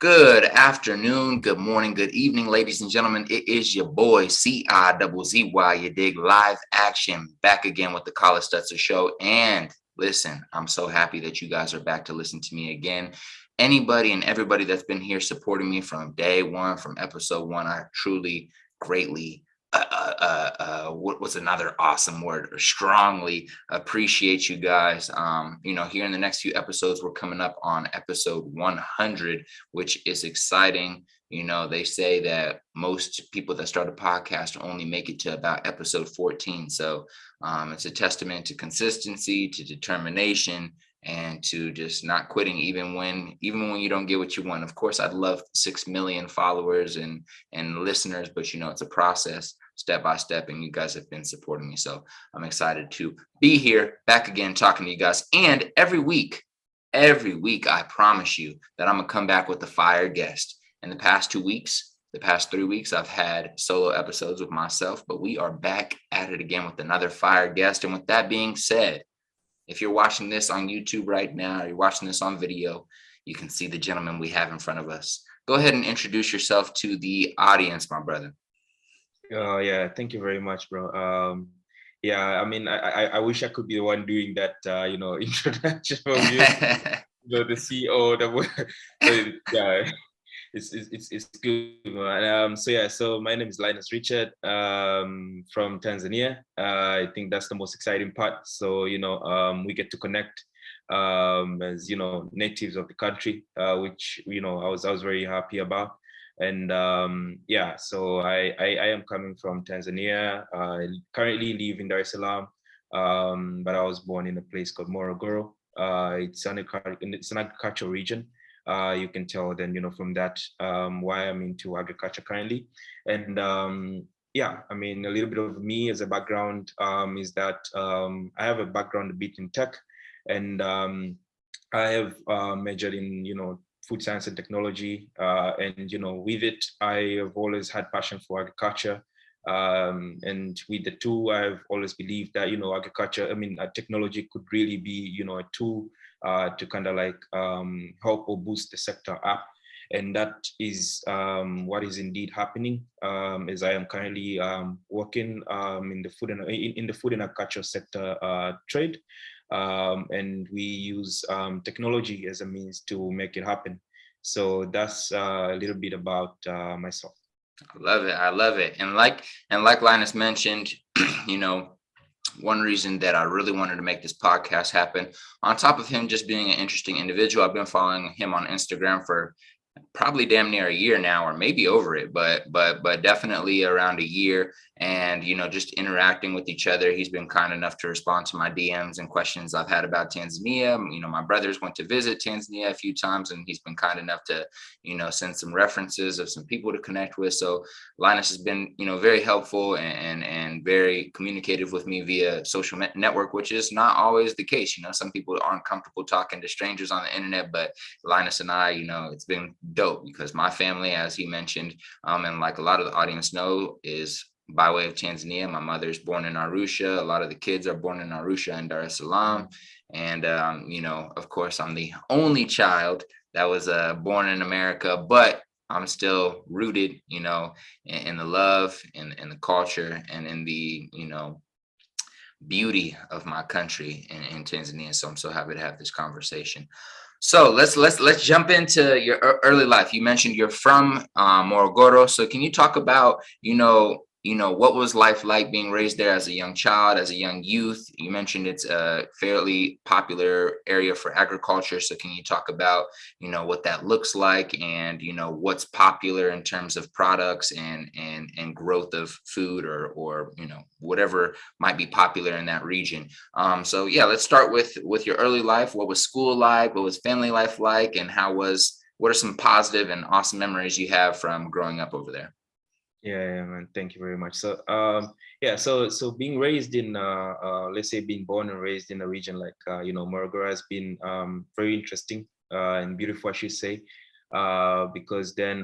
Good afternoon, good morning, good evening, ladies and gentlemen. It is your boy CIZZY, you dig, live action, back again with the College Stutzer Show. And listen, I'm so happy that you guys are back to listen to me again. Anybody and everybody that's been here supporting me from day one, from episode one, I truly, greatly, what was another awesome word, or strongly appreciate you guys. Here in the next few episodes, we're coming up on episode 100, which is exciting. They say that most people that start a podcast only make it to about episode 14. So it's a testament to consistency, to determination, and to just not quitting even when you don't get what you want. Of course, I'd love 6 million followers and listeners, but it's a process, step by step, and you guys have been supporting me. So I'm excited to be here back again talking to you guys. And every week, I promise you that I'm gonna come back with a fire guest. In the past 2 weeks, the past 3 weeks, I've had solo episodes with myself, but we are back at it again with another fire guest. And with that being said, if you're watching this on YouTube right now, or you're watching this on video, you can see the gentleman we have in front of us. Go ahead and introduce yourself to the audience, my brother. Yeah, thank you very much, bro. I mean, I wish I could be the one doing that, introduction from you, the CEO. Yeah, it's good, man. So my name is Linus Richard, from Tanzania. I think that's the most exciting part. So we get to connect, as natives of the country, which I was very happy about. And so I am coming from Tanzania. I currently live in Dar-Es-Salaam, but I was born in a place called Morogoro. It's an agricultural region. You can tell then, from that, why I'm into agriculture currently. And I mean, a little bit of me as a background, is that I have a background a bit in tech, and I have majored in, food science and technology. And, with it, I have always had passion for agriculture. And with the two, I've always believed that, technology could really be, a tool to kind of like help or boost the sector up. And that is what is indeed happening, as I am currently working in the food and agriculture sector trade. And we use technology as a means to make it happen. So that's a little bit about myself. I love it. And like Linus mentioned, one reason that I really wanted to make this podcast happen, on top of him just being an interesting individual, I've been following him on Instagram for probably damn near a year now, or maybe over it, but definitely around a year. And just interacting with each other, he's been kind enough to respond to my DMs and questions I've had about Tanzania. My brothers went to visit Tanzania a few times, and he's been kind enough to send some references of some people to connect with. So Linus has been very helpful and very communicative with me via social network, which is not always the case. Some people aren't comfortable talking to strangers on the internet, but Linus and I, it's been dope because my family, as he mentioned, and like a lot of the audience know, is by way of Tanzania. My mother's born in Arusha. A lot of the kids are born in Arusha and Dar-Es-Salaam. And, of course, I'm the only child that was born in America, but I'm still rooted, in the love and the culture and in the, beauty of my country in Tanzania. So I'm so happy to have this conversation. So let's jump into your early life. You mentioned you're from Morogoro. So can you talk about what was life like being raised there as a young child, as a young youth? You mentioned it's a fairly popular area for agriculture. So can you talk about what that looks like, and what's popular in terms of products and growth of food, or whatever might be popular in that region. So yeah, let's start with your early life. What was school like? What was family life like? And what are some positive and awesome memories you have from growing up over there? Yeah, man. Thank you very much. So, so being raised in, let's say, being born and raised in a region like, Morogoro has been very interesting and beautiful, I should say, because then,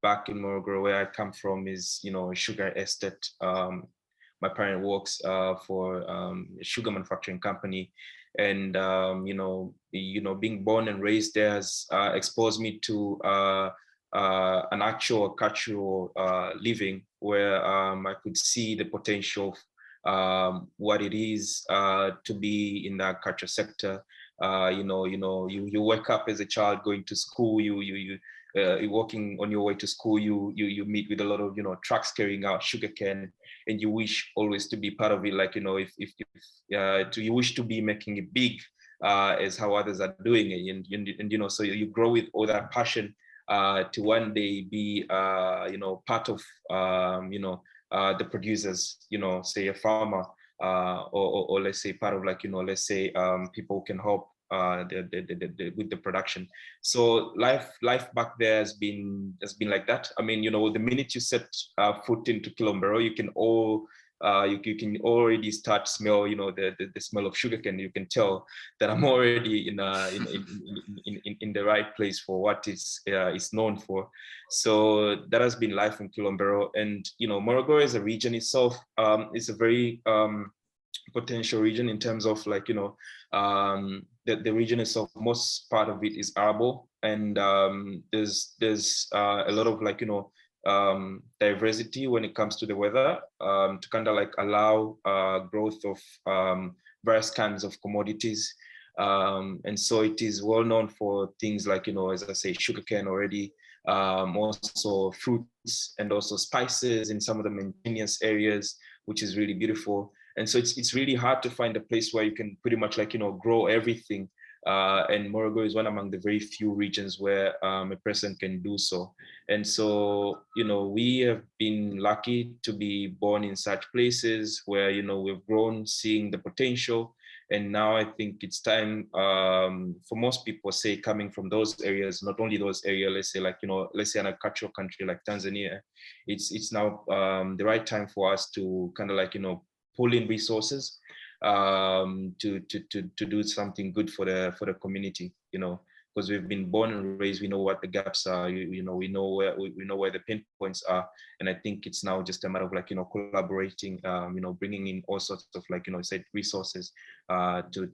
back in Morogoro, where I come from, is, a sugar estate. My parent works for a sugar manufacturing company. And being born and raised there has exposed me to an actual cultural living where I could see the potential of what it is to be in that culture sector. You wake up as a child going to school, you're walking on your way to school, you meet with a lot of trucks carrying out sugarcane, and you wish always to be part of it. Like if you wish to be making it big, as how others are doing it, and so you grow with all that passion to one day be part of the producers, say a farmer, or let's say part of let's say people who can help with the production. So life back there has been like that. I mean, the minute you set foot into Kilombero, you can you can already start smell, the smell of sugarcane. You can tell that I'm already in the right place for what is known for. So that has been life in Kilombero. And Morogoro as a region itself is a very potential region in terms of the region itself. Most part of it is arable, and there's a lot of diversity when it comes to the weather, to kind of allow growth of various kinds of commodities. And so it is well known for things like, as I say, sugarcane already, also fruits and also spices in some of the mountainous areas, which is really beautiful. And so it's really hard to find a place where you can pretty much grow everything. And Morogoro is one among the very few regions where a person can do so. And so, we have been lucky to be born in such places where, we've grown seeing the potential. And now I think it's time for most people, say, coming from those areas, not only those areas, let's say let's say an agricultural country like Tanzania, it's now the right time for us to kind of pull in resources to do something good for the community, because we've been born and raised, we know what the gaps are, we know where the pain points are. And I think it's now just a matter of collaborating, bringing in all sorts of said resources to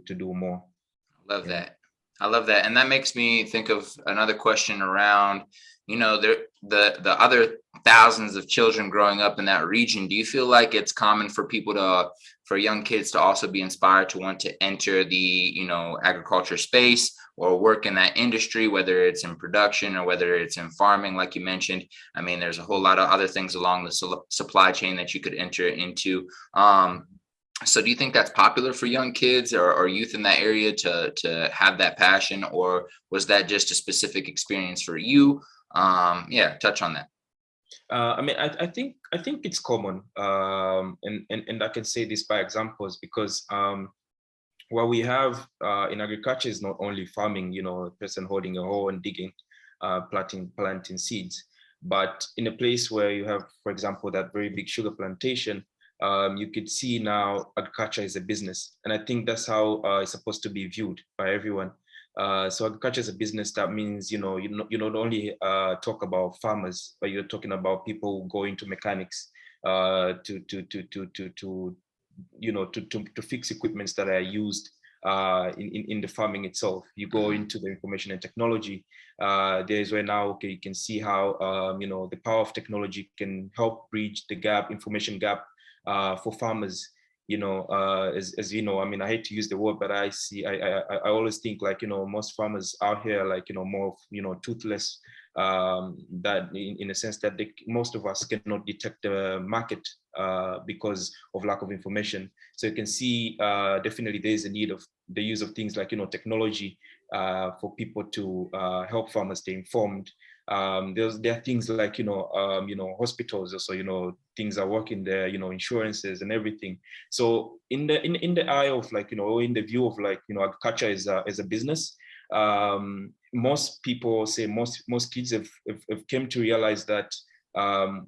do more. Love that. I love that. And that makes me think of another question around, the other thousands of children growing up in that region. Do you feel like it's common for for young kids to also be inspired to want to enter the, agriculture space or work in that industry, whether it's in production or whether it's in farming, like you mentioned? I mean, there's a whole lot of other things along the supply chain that you could enter into. So do you think that's popular for young kids or youth in that area to have that passion, or was that just a specific experience for you? Touch on that. I mean, I think it's common, and I can say this by examples, because what we have in agriculture is not only farming, a person holding a hoe and digging, planting seeds, but in a place where you have, for example, that very big sugar plantation. You could see now agriculture is a business. And I think that's how it's supposed to be viewed by everyone. So agriculture is a business. That means, you not only talk about farmers, but you're talking about people who go into mechanics to fix equipments that are used in the farming itself. You go into the information and technology. There's where now, okay, you can see how, the power of technology can help bridge the gap, information gap, for farmers, as you know, I mean, I hate to use the word, but I always think most farmers out here, more, toothless, that in a sense that most of us cannot detect the market because of lack of information. So you can see definitely there's a need of the use of things like, technology for people to help farmers stay informed. There are things like hospitals also, things are working there, insurances and everything. So in the eye of in the view of agriculture as a business, most people say, most kids have came to realize that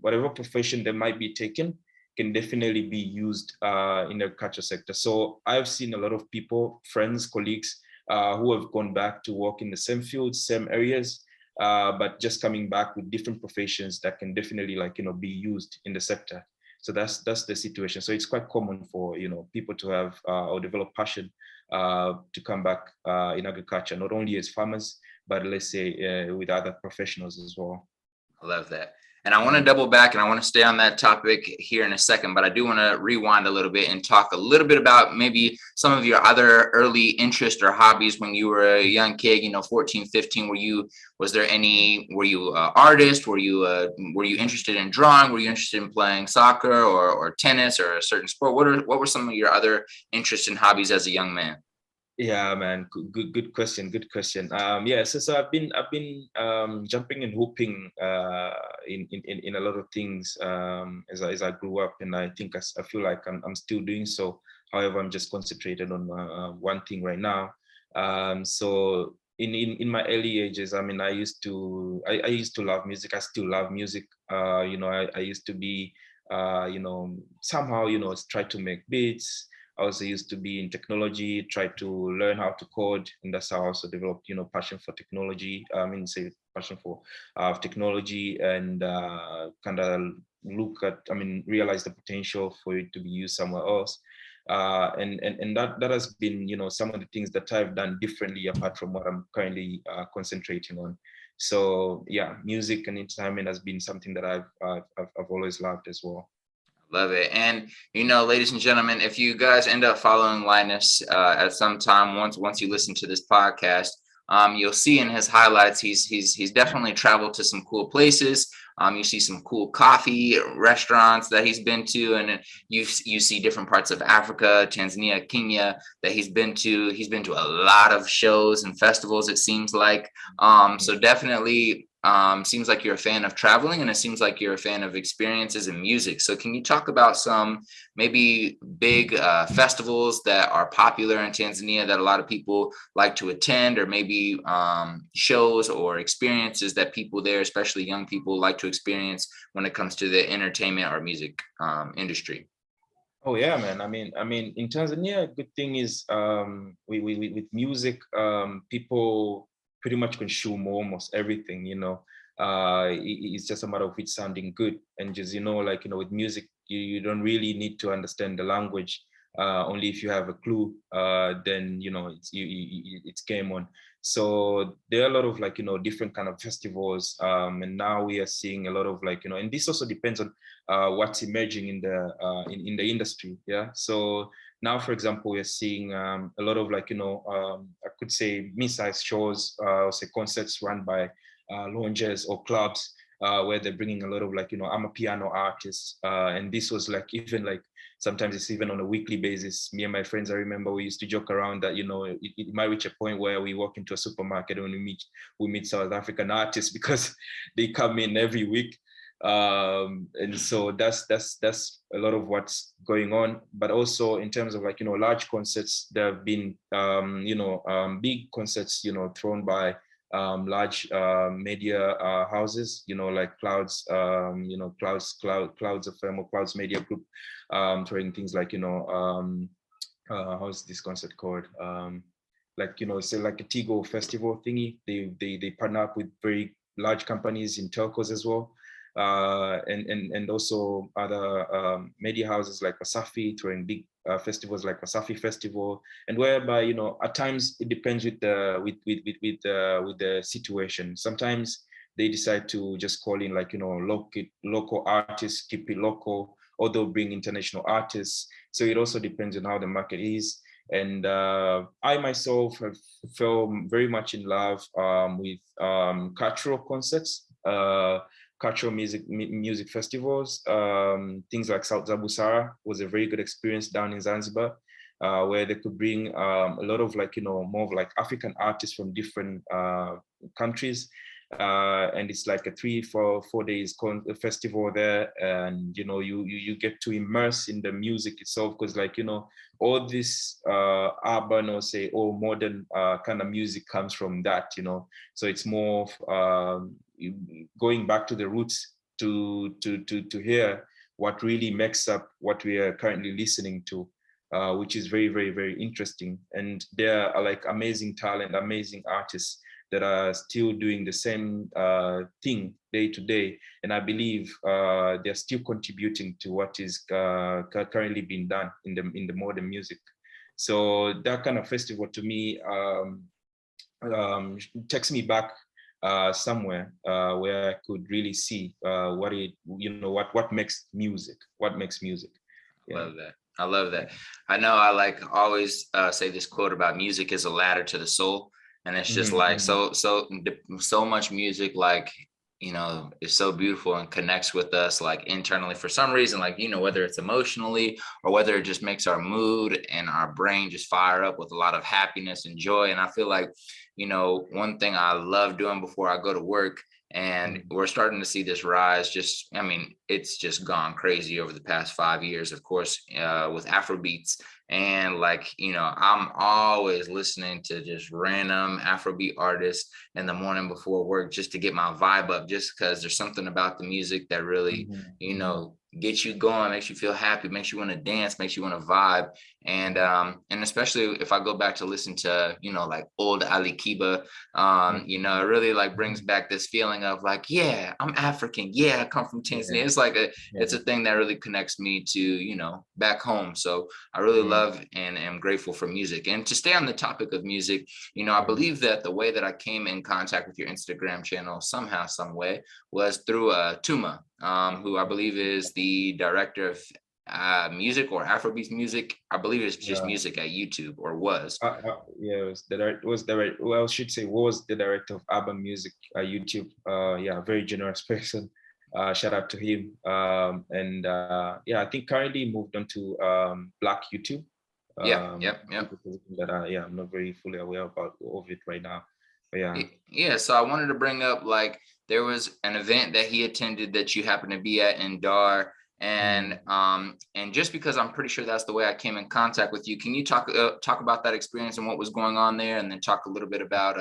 whatever profession they might be taken can definitely be used in the agriculture sector. So I've seen a lot of people, friends, colleagues, who have gone back to work in the same fields, same areas, but just coming back with different professions that can definitely be used in the sector. So that's the situation. So it's quite common for, you know, people to have or develop passion to come back in agriculture, not only as farmers, but let's say with other professionals as well. I love that. And I want to double back and I want to stay on that topic here in a second, but I do want to rewind a little bit and talk a little bit about maybe some of your other early interests or hobbies when you were a young kid, 14, 15. Were you artist? Were you interested in drawing? Were you interested in playing soccer or tennis or a certain sport? What were some of your other interests and hobbies as a young man? Yeah, man. Good question. Good question. Yeah. So I've been jumping and hooping in a lot of things as I grew up, and I think I feel like I'm still doing so. However, I'm just concentrated on one thing right now. So in my early ages, I mean, I used to love music. I still love music. I used to be somehow try to make beats. I also used to be in technology, tried to learn how to code, and that's how I also developed, passion for technology. I mean, say passion for technology, and kind of realize the potential for it to be used somewhere else. And that has been, some of the things that I've done differently apart from what I'm currently concentrating on. So yeah, music and entertainment has been something that I've always loved as well. Love it. And, ladies and gentlemen, if you guys end up following Linus at some time, once you listen to this podcast, you'll see in his highlights, he's definitely traveled to some cool places. You see some cool coffee restaurants that he's been to, and you see different parts of Africa, Tanzania, Kenya that he's been to. He's been to a lot of shows and festivals, it seems like. So definitely seems like you're a fan of traveling, and it seems like you're a fan of experiences and music. So can you talk about some maybe big festivals that are popular in Tanzania that a lot of people like to attend, or maybe shows or experiences that people there, especially young people, like to experience when it comes to the entertainment or music industry? Oh yeah, man. I mean, in Tanzania, a good thing is with music, people pretty much consume almost everything. It's just a matter of it sounding good, and just with music, you don't really need to understand the language. Only if you have a clue, then it's game on. So there are a lot of different kind of festivals, and now we are seeing a lot of and this also depends on what's emerging in the industry. Yeah. So now, for example, we're seeing a lot of I could say mid-sized shows, or say concerts run by lounges or clubs, where they're bringing a lot of I'm a piano artist, and this was even sometimes it's even on a weekly basis. Me and my friends, I remember we used to joke around that it might reach a point where we walk into a supermarket and we meet South African artists because they come in every week. And so that's a lot of what's going on. But also in terms of large concerts, there have been big concerts thrown by large media houses, like Clouds, Clouds FM or Clouds Media Group, throwing things how's this concert called? Say like a Tigo festival thingy. They partner up with very large companies in telcos as well. And also other media houses like Wasafi throwing big festivals like Wasafi Festival, and whereby at times it depends with the situation. Sometimes they decide to just call in local artists, keep it local, or they'll bring international artists. So it also depends on how the market is. And I myself have fell very much in love with cultural concerts. Cultural music festivals, things like South Zabusara was a very good experience down in Zanzibar, where they could bring a lot of more of African artists from different countries, and it's like a 3-4 days festival there, and you get to immerse in the music itself, because all this urban or say or modern kind of music comes from that, so it's more of going back to the roots to hear what really makes up what we are currently listening to. which is very, very, very interesting. And there are like amazing talent, amazing artists that are still doing the same thing day to day. And I believe they're still contributing to what is currently being done in the modern music. So that kind of festival to me takes me back somewhere where I could really see what it, what makes music, Yeah. Love that. I love that. I know I like always say this quote about music is a ladder to the soul. And it's just like so much music, like, you know, is so beautiful and connects with us like internally for some reason, like, you know, whether it's emotionally or whether it just makes our mood and our brain just fire up with a lot of happiness and joy. And I feel like, you know, one thing I love doing before I go to work, and we're starting to see this rise, just, I mean, it's just gone crazy over the past 5 years, of course, with Afrobeats. And like, you know, I'm always listening to just random Afrobeat artists in the morning before work just to get my vibe up, just because there's something about the music that really, you know, gets you going, makes you feel happy, makes you want to dance, makes you want to vibe. And especially if I go back to listen to, you know, like old Ali Kiba, you know, it really like brings back this feeling of like, yeah, I'm African. Yeah, I come from Tanzania. It's like it's a thing that really connects me to, you know, back home. So I really love and am grateful for music. And to stay on the topic of music, you know, I believe that the way that I came in contact with your Instagram channel somehow, some way, was through Tuma, who I believe is the director of music or Afrobeats music. I believe it's just music at YouTube, or was. Yeah, well, I should say was the director of urban music at YouTube. Yeah, very generous person. Shout out to him. And yeah, I think currently moved on to Black YouTube. Yep. That yeah, I'm not very fully aware of it right now. But yeah. Yeah. So I wanted to bring up, like, there was an event that he attended that you happened to be at in Dar. And just because I'm pretty sure that's the way I came in contact with you, can you talk about that experience and what was going on there, and then talk a little bit about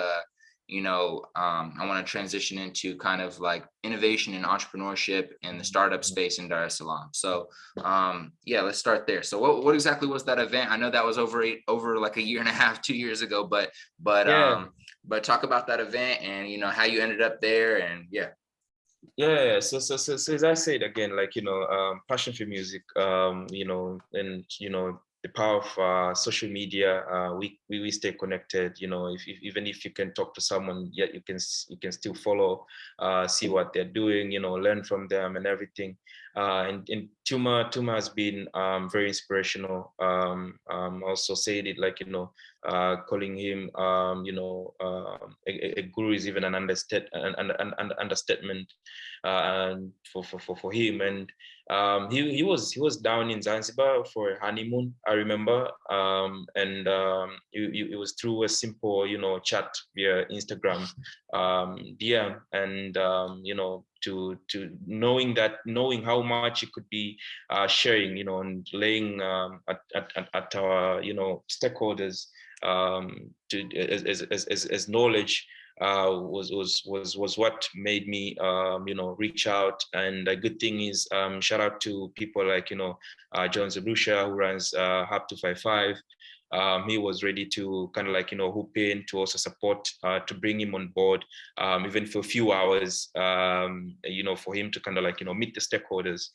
you know, I want to transition into kind of like innovation and entrepreneurship in the startup space in Dar-Es-Salaam. So yeah, let's start there. So what exactly was that event? I know that was over like a year and a half, 2 years ago, but talk about that event and, you know, how you ended up there. And yeah. So as I said again, like, you know, passion for music, you know, and, you know, the power of social media, we stay connected. You know, if even if you can talk to someone, yet you can still follow, see what they're doing, you know, learn from them and everything. And Tuma has been very inspirational. Also said it, like, you know, calling him, you know, a guru is even an understatement, and for him. And he was down in Zanzibar for a honeymoon, I remember, and it was through a simple, you know, chat via Instagram DM, and you know, to knowing how much it could be sharing, you know, and laying at our, you know, stakeholders to as knowledge. Was what made me you know, reach out. And a good thing is, shout out to people like, you know, John Zabusha, who runs Hub 255. He was ready to kind of like, you know, hoop in to also support, to bring him on board, even for a few hours, you know, for him to kind of like, you know, meet the stakeholders,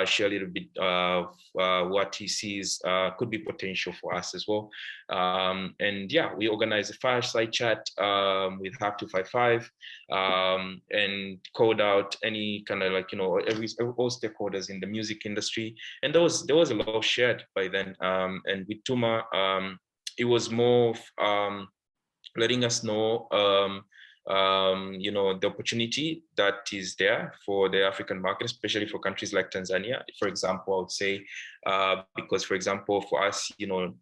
share a little bit of what he sees could be potential for us as well. And yeah, we organized a fireside chat with Hub 255, and called out any kind of like, you know, all stakeholders in the music industry. And there was a lot shared by then. And with Tuma, it was more of letting us know, you know, the opportunity that is there for the African market, especially for countries like Tanzania, for example. I would say, because, for example, for us, you know,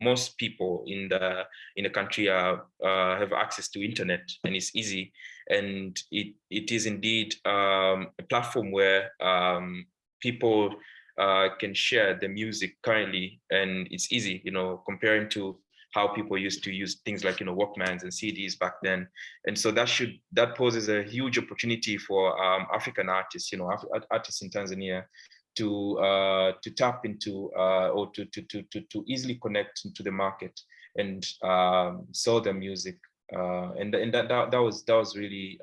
most people in the country have access to internet, and it's easy, and it is indeed a platform where people can share the music currently, and it's easy, you know, comparing to how people used to use things like, you know, Walkmans and CDs back then. And so that poses a huge opportunity for African artists, you know, artists in Tanzania, to tap into or to easily connect into the market and sell their music, and that was really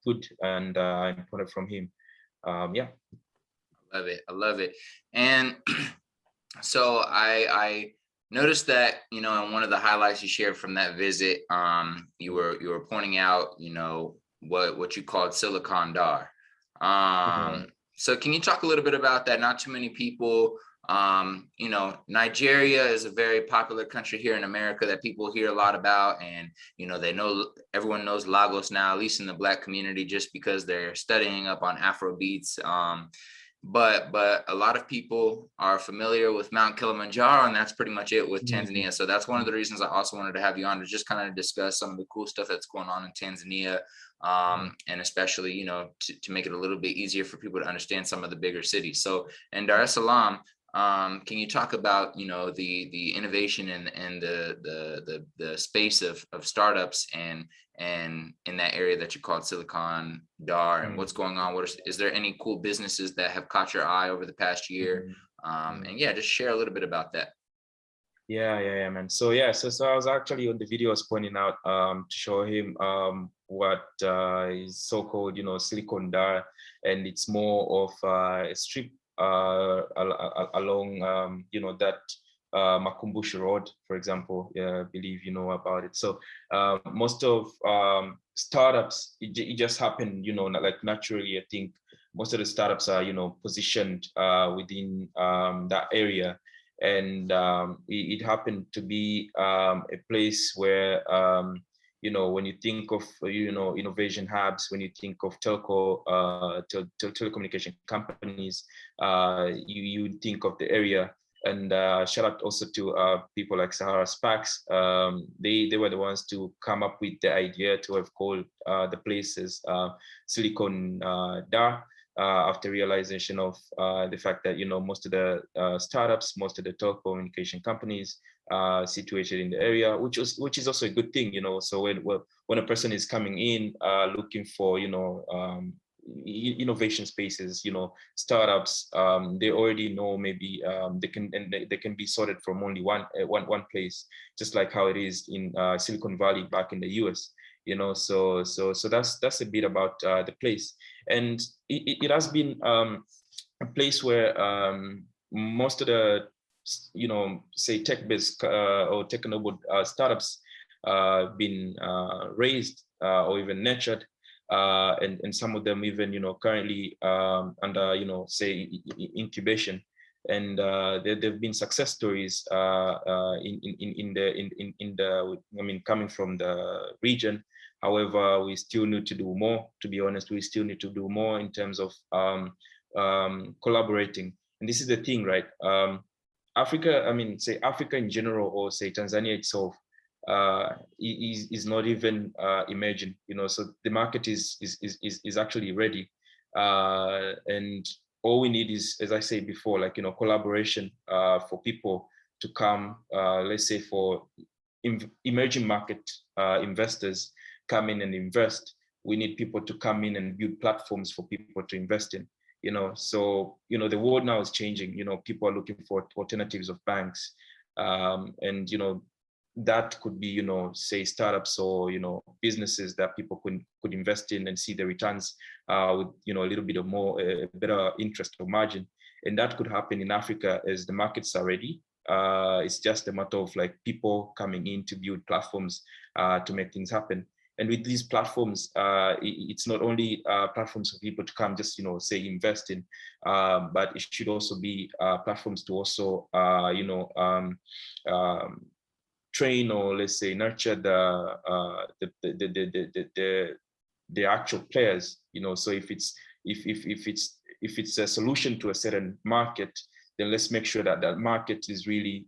good and important from him. Yeah. I love it. I love it. And so I noticed that, you know, in one of the highlights you shared from that visit, you were pointing out, you know, what you called Silicon Dar. So can you talk a little bit about that? Not too many people, you know, Nigeria is a very popular country here in America that people hear a lot about, and you know, everyone knows Lagos now, at least in the Black community, just because they're studying up on Afro beats. But a lot of people are familiar with Mount Kilimanjaro, and that's pretty much it with Tanzania. So that's one of the reasons I also wanted to have you on, to just kind of discuss some of the cool stuff that's going on in Tanzania, and especially, you know, to make it a little bit easier for people to understand some of the bigger cities. So in Dar-Es-Salaam, can you talk about, you know, the innovation and the space of startups and in that area that you called Silicon Dar, and what's going on? Is there any cool businesses that have caught your eye over the past year? And yeah, just share a little bit about that. Yeah, man. So I was actually on the video, I was pointing out to show him what is so-called, you know, Silicon Dar, and it's more of a strip along you know, that Makumbusho Road, for example. I believe you know about it. So most of startups, it just happened, you know, like naturally. I think most of the startups are, you know, positioned within that area. And it happened to be a place where, you know, when you think of, you know, innovation hubs, when you think of telecommunication companies, you think of the area. And shout out also to people like Sahara Sparks. They were the ones to come up with the idea to have called the places Silicon Dar. After realization of the fact that, you know, most of the startups, most of the telecommunication companies situated in the area, which is also a good thing, you know. So when a person is coming in looking for, you know, innovation spaces, you know, startups, they already know maybe they can be sorted from only one place, just like how it is in Silicon Valley back in the US. You know, so that's a bit about the place. And it has been a place where most of the, you know, say tech-based or tech-enabled startups been raised or even nurtured, and some of them even, you know, currently under, you know, say incubation. And there've been success stories in the I mean, coming from the region. However, we still need to do more. To be honest, we still need to do more in terms of collaborating. And this is the thing, right? Africa, I mean, say Africa in general, or say Tanzania itself, is not even emerging. You know, so the market is actually ready, and all we need is, as I said before, like, you know, collaboration for people to come, let's say for emerging market investors come in and invest. We need people to come in and build platforms for people to invest in, you know. So, you know, the world now is changing. You know, people are looking for alternatives of banks, and, you know, that could be, you know, say startups or, you know, businesses that people could invest in and see the returns with, you know, a little bit of more better interest or margin. And that could happen in Africa as the markets are ready. It's just a matter of like people coming in to build platforms to make things happen. And with these platforms, it's not only platforms for people to come just, you know, say invest in, but it should also be platforms to also, you know, train, or let's say nurture the actual players. You know, so if it's a solution to a certain market, then let's make sure that that market is really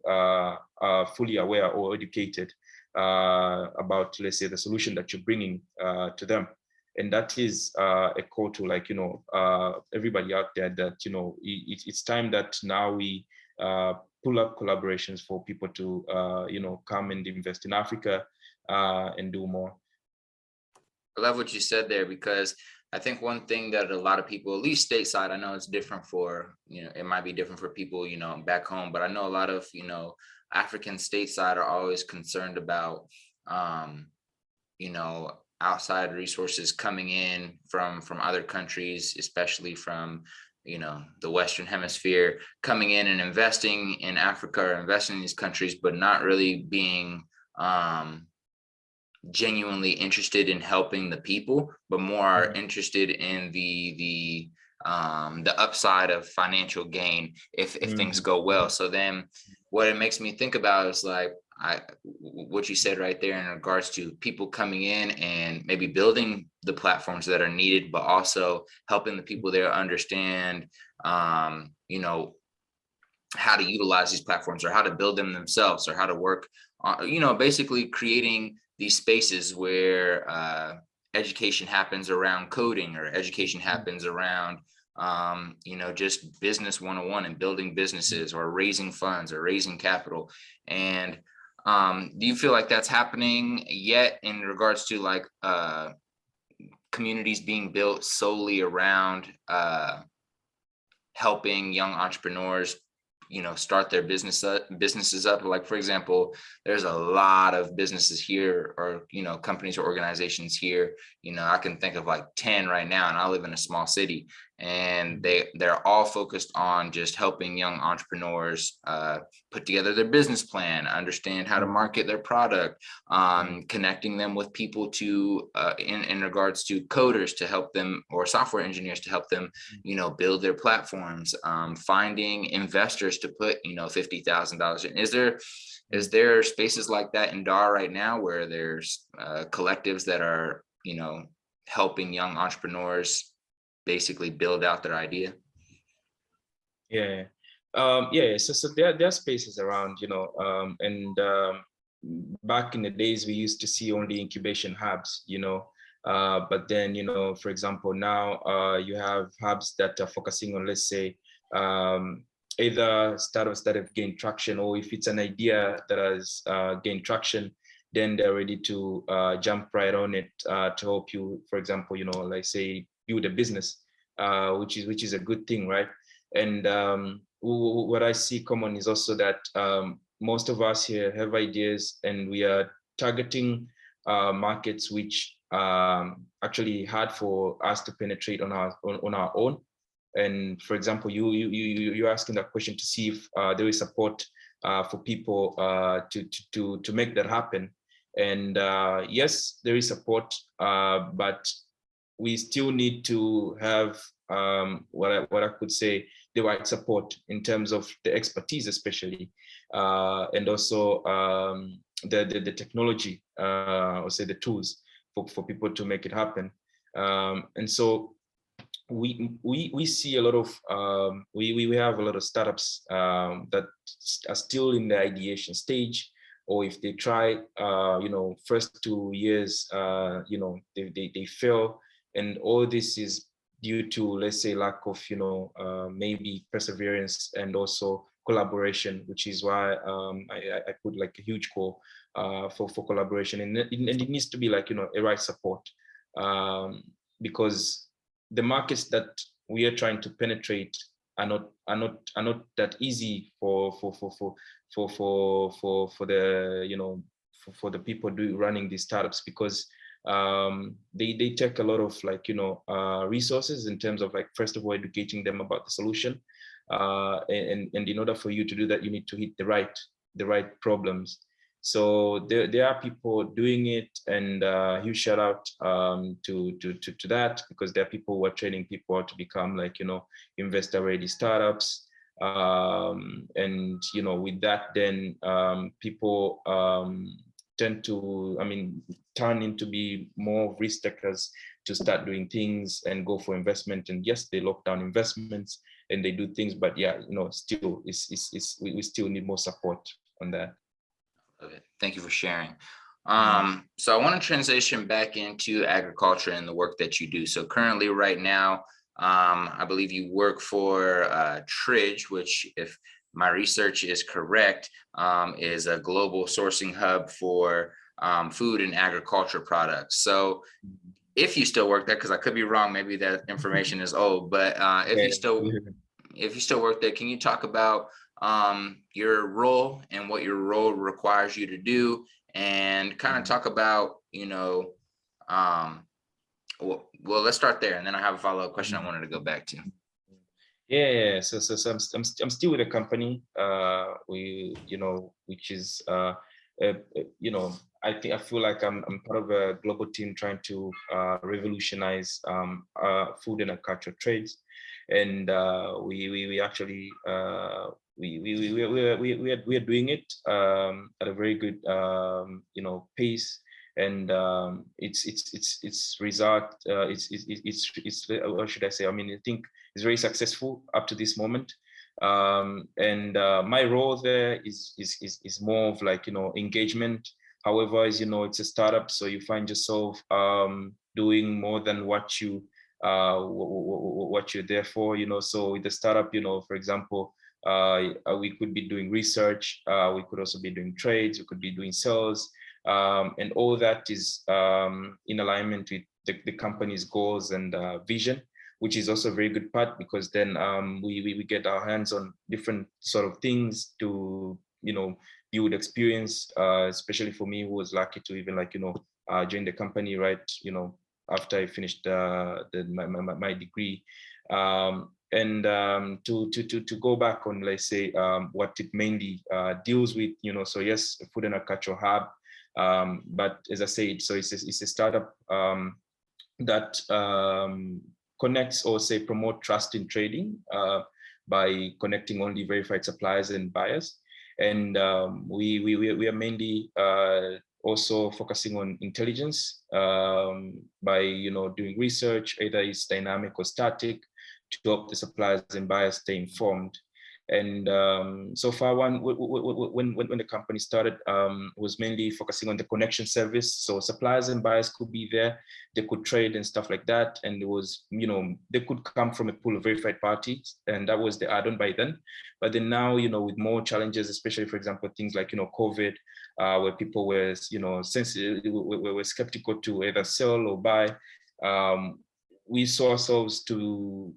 fully aware or educated about, let's say, the solution that you're bringing to them. And that is a call to, like, you know, everybody out there that, you know, it's time that now we pull up collaborations for people to, you know, come and invest in Africa and do more. I love what you said there, because I think one thing that a lot of people, at least stateside, I know it's different for, it might be different for people, back home, but I know a lot of, African stateside are always concerned about, um, outside resources coming in from other countries, especially from, the Western Hemisphere, coming in and investing in Africa or investing in these countries, but not really being, genuinely interested in helping the people, but more are interested in the upside of financial gain if things go well. So then what it makes me think about is like what you said right there in regards to people coming in and maybe building the platforms that are needed, but also helping the people there understand how to utilize these platforms or how to build them themselves or how to work on, basically creating these spaces where education happens around coding or education happens around, just business 101 and building businesses or raising funds or raising capital. And do you feel like that's happening yet in regards to like communities being built solely around helping young entrepreneurs start their businesses up? Like, for example, there's a lot of businesses here or companies or organizations here. I can think of like 10 right now, and I live in a small city, and they're all focused on just helping young entrepreneurs put together their business plan, understand how to market their product, connecting them with people to in regards to coders to help them, or software engineers to help them build their platforms, finding investors to put $50,000 in. Is there spaces like that in Dar right now where there's collectives that are helping young entrepreneurs basically build out their idea? So there are spaces around, back in the days we used to see only incubation hubs, but then for example now you have hubs that are focusing on, let's say, either startups that have gained traction, or if it's an idea that has gained traction, then they're ready to jump right on it to help you, for example, like say build a business, which is a good thing, right? And what I see common is also that most of us here have ideas, and we are targeting markets which actually hard for us to penetrate on our own. And for example, you're asking that question to see if there is support for people to make that happen. And yes, there is support, but we still need to have what I could say, the right support in terms of the expertise, especially, and also the technology, or say the tools for people to make it happen. And so we see a lot of we have a lot of startups that are still in the ideation stage, or if they try first 2 years they fail, and all this is due to, let's say, lack of maybe perseverance and also collaboration, which is why I put like a huge call for collaboration, and it needs to be like a right support, because the markets that we are trying to penetrate are not that easy for the for the people running these startups, because they take a lot of resources in terms of, like, first of all, educating them about the solution, and in order for you to do that, you need to hit the right problems. So there are people doing it, and huge shout out to that, because there are people who are training people to become investor ready startups, and with that, then people tend to turn into be more risk takers to start doing things and go for investment. And yes, they lock down investments and they do things, but still we still need more support on that. Okay, thank you for sharing. So I want to transition back into agriculture and the work that you do. So currently right now, I believe you work for Tridge, which, if my research is correct, is a global sourcing hub for food and agriculture products. So if you still work there, because I could be wrong, maybe that information is old, but if you still work there, can you talk about your role and what your role requires you to do, and kind of talk about, well, let's start there, and then I have a follow-up question I wanted to go back to. Yeah. So I'm still with the company. Which is I feel like I'm part of a global team trying to revolutionize food and agricultural trades, and we actually we are doing it at a very good pace, and it's result it's what should I say? I mean, I think it's very successful up to this moment. And my role there is more of like, engagement. However, as you know, it's a startup, so you find yourself doing more than what you're there for. So with the startup, for example, we could be doing research, we could also be doing trades, we could be doing sales, and all that is in alignment with the company's goals and vision, which is also a very good part, because then we get our hands on different sort of things to build experience, especially for me, who was lucky to even join the company right after I finished my degree. And to go back on, let's say, what it mainly deals with, so yes, food and agricultural hub, but as I said, so it's a startup that connects, or say promote trust in trading by connecting only verified suppliers and buyers. And we are mainly also focusing on intelligence by doing research, either it's dynamic or static, to help the suppliers and buyers stay informed. And so far, when the company started, was mainly focusing on the connection service. So suppliers and buyers could be there, they could trade and stuff like that. And it was, they could come from a pool of verified parties, and that was the add-on by then. But then now, with more challenges, especially, for example, things like, COVID, where people were, sensitive, were skeptical to either sell or buy. We saw ourselves to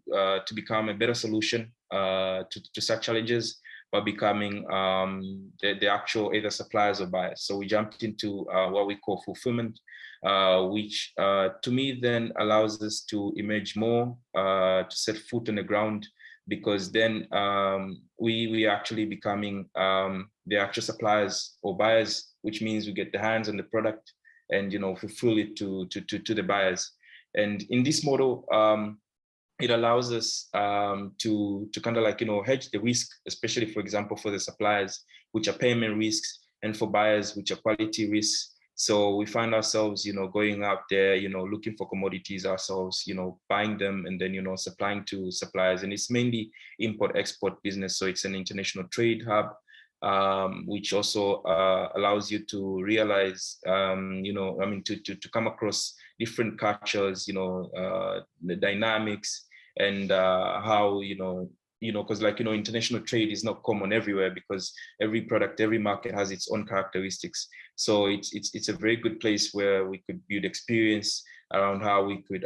become a better solution to such challenges by becoming the actual either suppliers or buyers. So we jumped into what we call fulfillment, which to me then allows us to emerge more, to set foot on the ground, because then we actually becoming the actual suppliers or buyers, which means we get the hands on the product and fulfill it to the buyers. And in this model, it allows us to kind of hedge the risk, especially, for example, for the suppliers, which are payment risks, and for buyers, which are quality risks. So we find ourselves, going out there, looking for commodities ourselves, buying them, and then, supplying to suppliers. And it's mainly import-export business. So it's an international trade hub, which also allows you to realize, to come across different cultures, the dynamics, and how, because international trade is not common everywhere, because every product, every market has its own characteristics. So it's a very good place where we could build experience around how we could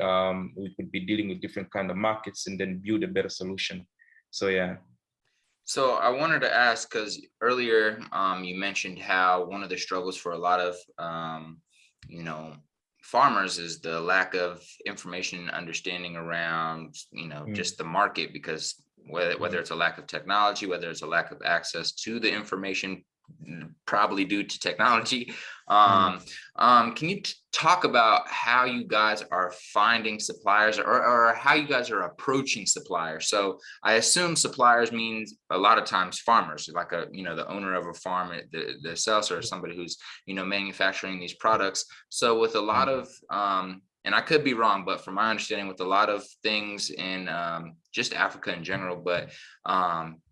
be dealing with different kind of markets, and then build a better solution. So yeah. So I wanted to ask, because earlier you mentioned how one of the struggles for a lot of farmers is the lack of information and understanding around just the market, because whether it's a lack of technology, whether it's a lack of access to the information, probably due to technology. Can you talk about how you guys are finding suppliers, or how you guys are approaching suppliers? So I assume suppliers means a lot of times farmers, like the owner of a farm, the sales, or somebody who's manufacturing these products. So with a lot of and I could be wrong, but from my understanding, with a lot of things in just Africa in general, but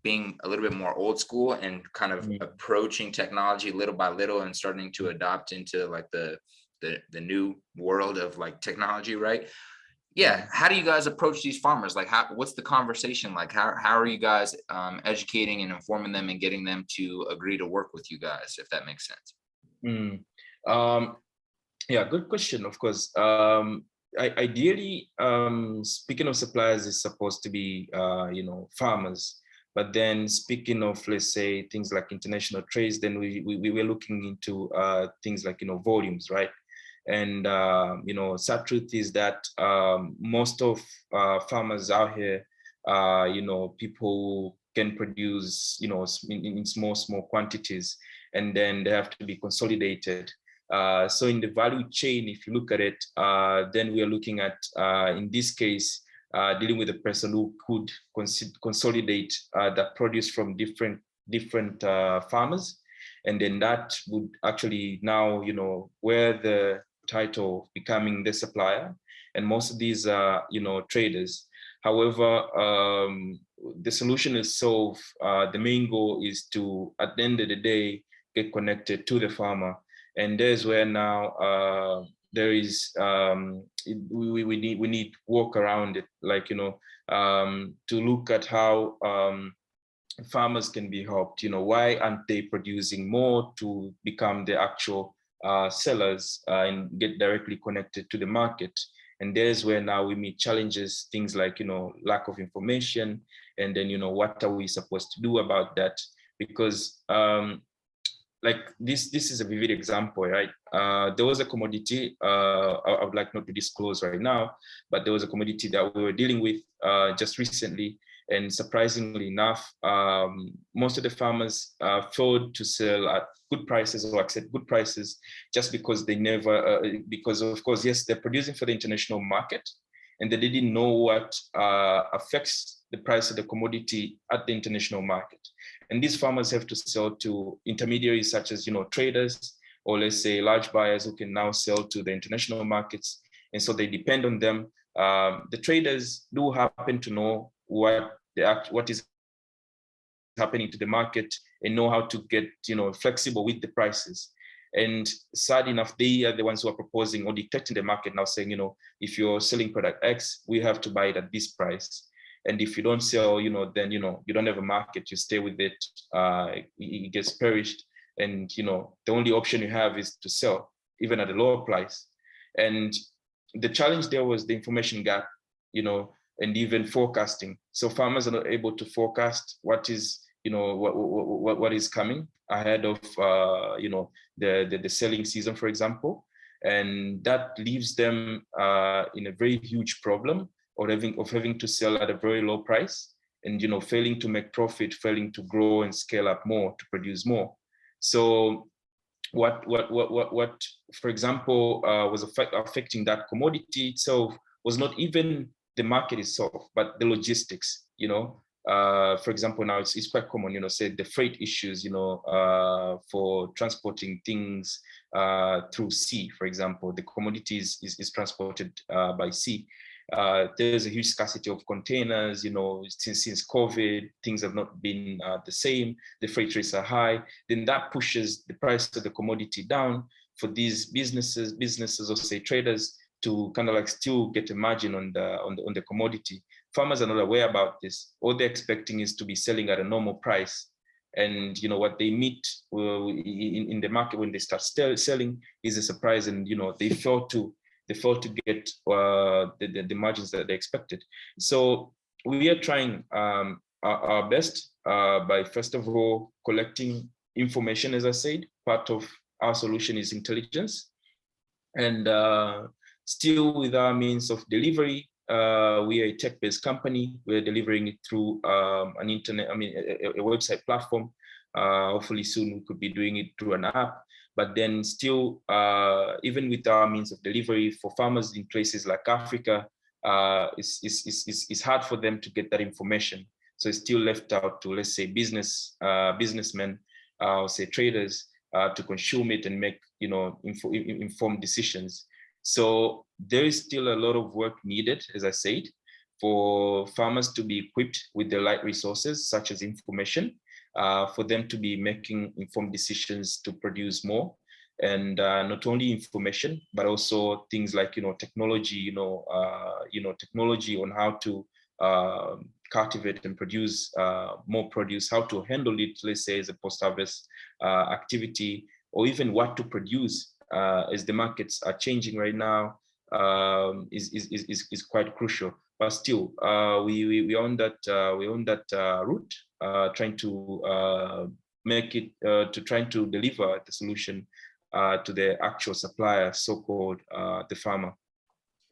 being a little bit more old school and kind of approaching technology little by little, and starting to adopt into like the new world of like technology, right? Yeah. How do you guys approach these farmers? Like, what's the conversation like? How are you guys educating and informing them and getting them to agree to work with you guys, if that makes sense? Yeah, good question, of course. ideally, speaking of suppliers, is supposed to be farmers. But then speaking of, let's say, things like international trades, then we were looking into things like volumes, right? And sad truth is that most of farmers out here, people can produce in small quantities, and then they have to be consolidated. So in the value chain, if you look at it, then we are looking at, in this case, dealing with a person who could consolidate that produce from different farmers. And then that would actually now, where the title becoming the supplier. And most of these are, traders. However, the solution is solved. The main goal is to, at the end of the day, get connected to the farmer. And there's where now there is we need work around it, like to look at how farmers can be helped. Why aren't they producing more to become the actual sellers and get directly connected to the market? And there's where now we meet challenges, things like lack of information, and then what are we supposed to do about that? Because like this is a vivid example, right? There was a commodity, I would like not to disclose right now, but there was a commodity that we were dealing with just recently. And surprisingly enough, most of the farmers failed to sell at good prices or accept good prices just because they never, because of course, yes, they're producing for the international market, and they didn't know what affects the price of the commodity at the international market. And these farmers have to sell to intermediaries such as traders, or let's say large buyers who can now sell to the international markets. And so they depend on them. The traders do happen to know what is happening to the market and know how to get flexible with the prices. And sad enough, they are the ones who are proposing or dictating the market now, saying, if you're selling product X, we have to buy it at this price. And if you don't sell, then, you don't have a market, you stay with it, it gets perished. And, the only option you have is to sell, even at a lower price. And the challenge there was the information gap, and even forecasting. So farmers are not able to forecast what is, what is coming ahead of, the selling season, for example. And that leaves them in a very huge problem of having to sell at a very low price, and failing to make profit, failing to grow and scale up more to produce more. So what for example was affecting that commodity itself was not even the market itself, but the logistics. For example, now it's quite common, say the freight issues, for transporting things through sea. For example, the commodities is transported by sea. There's a huge scarcity of containers, since COVID, things have not been the same. The freight rates are high. Then that pushes the price of the commodity down for these businesses or say traders to kind of like still get a margin on the commodity. Farmers are not aware about this. All they're expecting is to be selling at a normal price. And what they meet in the market when they start selling is a surprise, and they fail to get the margins that they expected. So we are trying our best by first of all collecting information. As I said, part of our solution is intelligence, and still with our means of delivery. We are a tech-based company. We're delivering it through an internet, a website platform. Hopefully soon we could be doing it through an app. But then still, even with our means of delivery for farmers in places like Africa, it's hard for them to get that information. So it's still left out to, let's say, businessmen, or say traders, to consume it and make informed decisions. So there is still a lot of work needed, as I said, for farmers to be equipped with the right resources, such as information, for them to be making informed decisions to produce more. And not only information, but also things like technology, technology on how to cultivate and produce more produce, how to handle it, let's say, as a post-harvest activity, or even what to produce as the markets are changing right now. is quite crucial. But still, we own that route, trying to make it trying to deliver the solution to the actual supplier, so-called the farmer.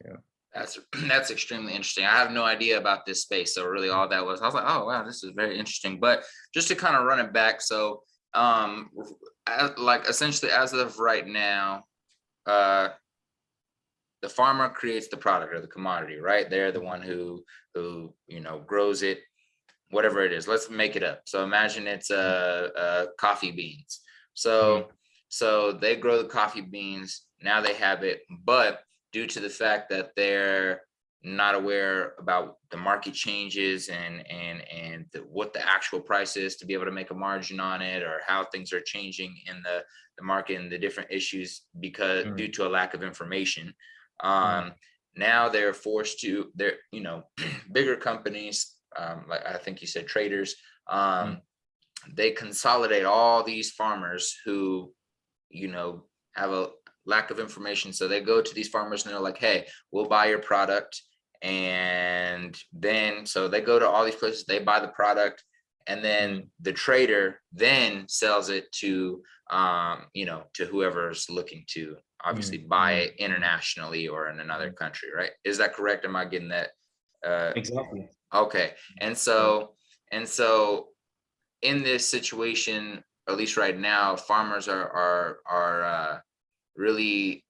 Yeah. That's extremely interesting. I have no idea about this space. So really all that was, I was like, oh, wow, this is very interesting. But just to kind of run it back. So like essentially as of right now, the farmer creates the product or the commodity, right? They're the one who grows it, whatever it is. Let's make it up. So imagine it's coffee beans. So they grow the coffee beans. Now they have it, but due to the fact that they're not aware about the market changes and what the actual price is to be able to make a margin on it, or how things are changing in the market and the different issues because due to a lack of information. Now they're forced to, bigger companies, like I think you said traders, they consolidate all these farmers who, have a lack of information. So they go to these farmers and they're like, hey, we'll buy your product. And then, so they go to all these places, they buy the product, and then the trader then sells it to, to whoever's looking to obviously buy it internationally or in another country, right? Is that correct? Am I getting that? Exactly. Okay. And so in this situation, at least right now, farmers are really,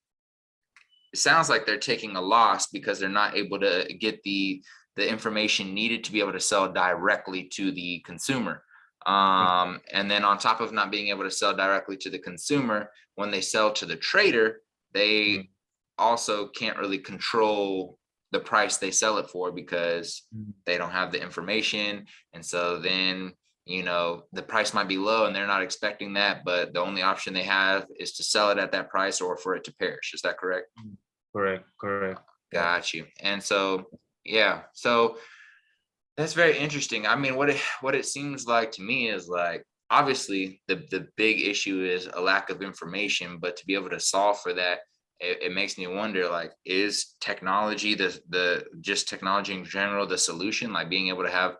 it sounds like they're taking a loss because they're not able to get the information needed to be able to sell directly to the consumer. And then on top of not being able to sell directly to the consumer, when they sell to the trader, they also can't really control the price they sell it for because they don't have the information. And so then, the price might be low and they're not expecting that, but the only option they have is to sell it at that price or for it to perish. Is that correct? Correct. Got you. And so, yeah, so that's very interesting. I mean, what it seems like to me is like, obviously the big issue is a lack of information, but to be able to solve for that, it makes me wonder, like, is technology, the just technology in general, the solution, like being able to have,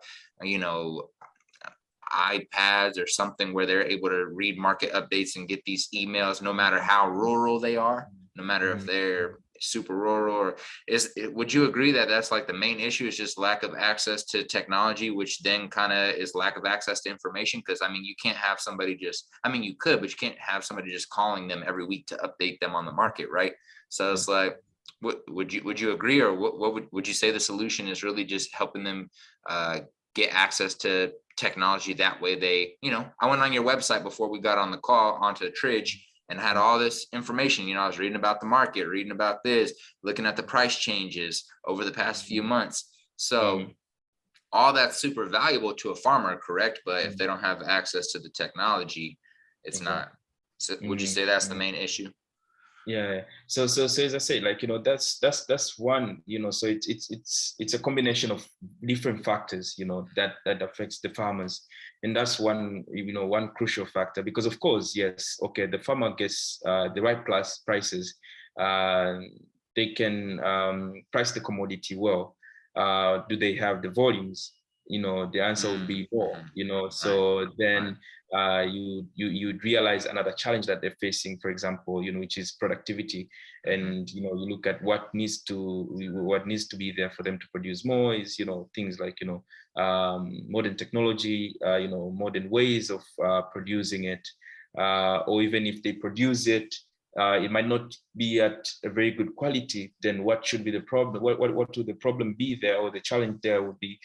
iPads or something where they're able to read market updates and get these emails, no matter how rural they are, no matter if they're super rural, or would you agree that that's like the main issue is just lack of access to technology, which then kind of is lack of access to information? Because I mean, you can't have somebody you could, but you can't have somebody just calling them every week to update them on the market, right? So it's like, would you agree, or what would you say the solution is really just helping them get access to technology? That way they, I went on your website before we got on the call onto Tridge and had all this information. I was reading about the market, reading about this, looking at the price changes over the past few months. So all that's super valuable to a farmer, correct? But if they don't have access to the technology, it's not. So would you say that's the main issue? Yeah. So as I say, like, that's one, so it's a combination of different factors, that affects the farmers. And that's one, one crucial factor, because of course, yes, okay, the farmer gets the right prices. They can price the commodity well. Do they have the volumes? The answer would be no. So then you'd realize another challenge that they're facing, for example, which is productivity. And you look at what needs to be there for them to produce more is things like modern technology, modern ways of producing it, or even if they produce it, it might not be at a very good quality. Then what should be the problem? What would the problem be there, or the challenge there would be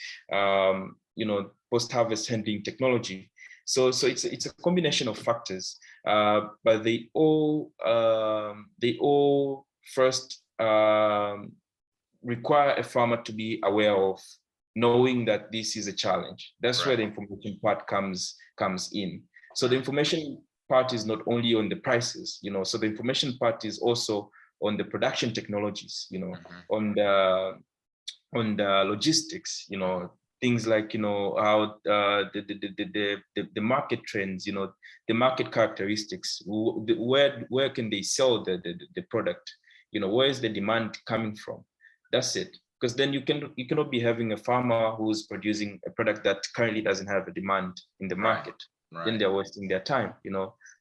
post-harvest handling technology. So it's a combination of factors, but they all first require a farmer to be aware of, knowing that this is a challenge. That's where the information part comes in. So the information part is not only on the prices, so the information part is also on the production technologies, on the logistics, things like how the market trends, the market characteristics, where can they sell the product, where is the demand coming from? That's it. Because then you cannot be having a farmer who's producing a product that currently doesn't have a demand in the market. Then they're wasting their time,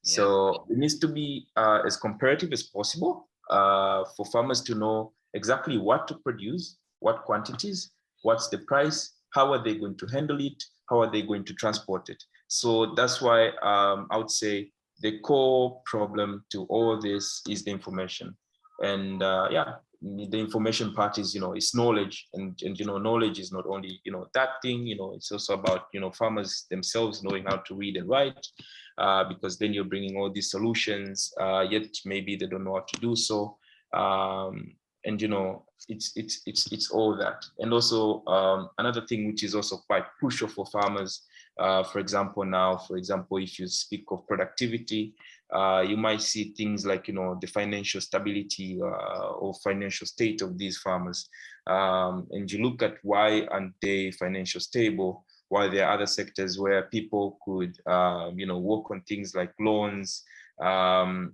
So it needs to be as comparative as possible for farmers to know exactly what to produce, what quantities, what's the price, how are they going to handle it, how are they going to transport it. So that's why I would say the core problem to all this is the information. And the information part is, it's knowledge, and knowledge is not only, that thing, it's also about, farmers themselves knowing how to read and write, because then you're bringing all these solutions, yet maybe they don't know how to do so. And it's all that. And also another thing which is also quite crucial for farmers, for example, if you speak of productivity, you might see things like, the financial stability or financial state of these farmers. And you look at why aren't they financially stable, while there are other sectors where people could, work on things like loans, to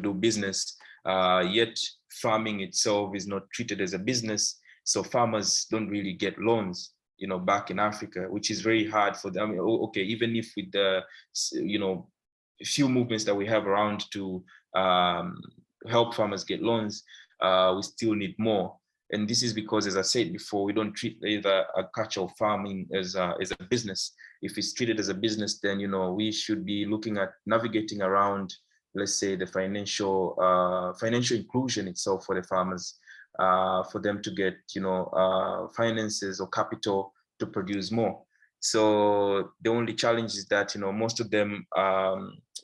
do business, yet farming itself is not treated as a business. So farmers don't really get loans, back in Africa, which is very hard for them. Okay, even if with the, few movements that we have around to help farmers get loans, we still need more. And this is because, as I said before, we don't treat either agricultural farming as a business. If it's treated as a business, then, we should be looking at navigating around, let's say, the financial inclusion itself for the farmers, for them to get, finances or capital to produce more. So the only challenge is that, most of them